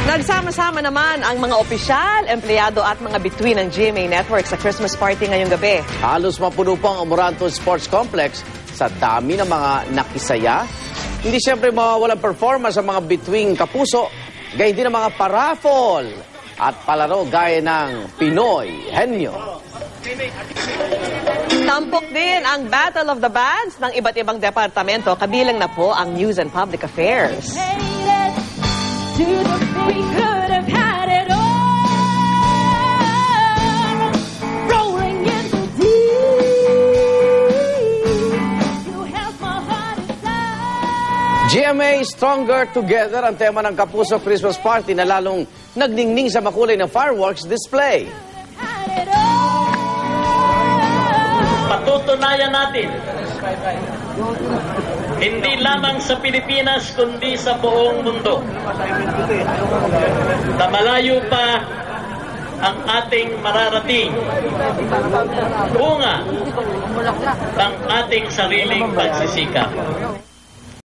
Nagsama-sama naman ang mga opisyal, empleyado at mga bituin ng GMA Network sa Christmas party ngayong gabi. Halos mapuno po ang Amoranto Sports Complex sa dami ng mga nakisaya. Hindi siyempre mawawalang performance ang mga bituing kapuso, gaya din ang mga paraffol at palaro gaya ng Pinoy Henyo. Tampok din ang Battle of the Bands ng iba't ibang departamento, kabilang na po ang News and Public Affairs. GMA Stronger Together ang tema ng Kapuso Christmas Party na lalong nagningning sa makulay na fireworks display. Patutunayan natin, hindi lamang sa Pilipinas kundi sa buong mundo, na malayo pa ang ating mararating bunga ng ating sariling pagsisikap.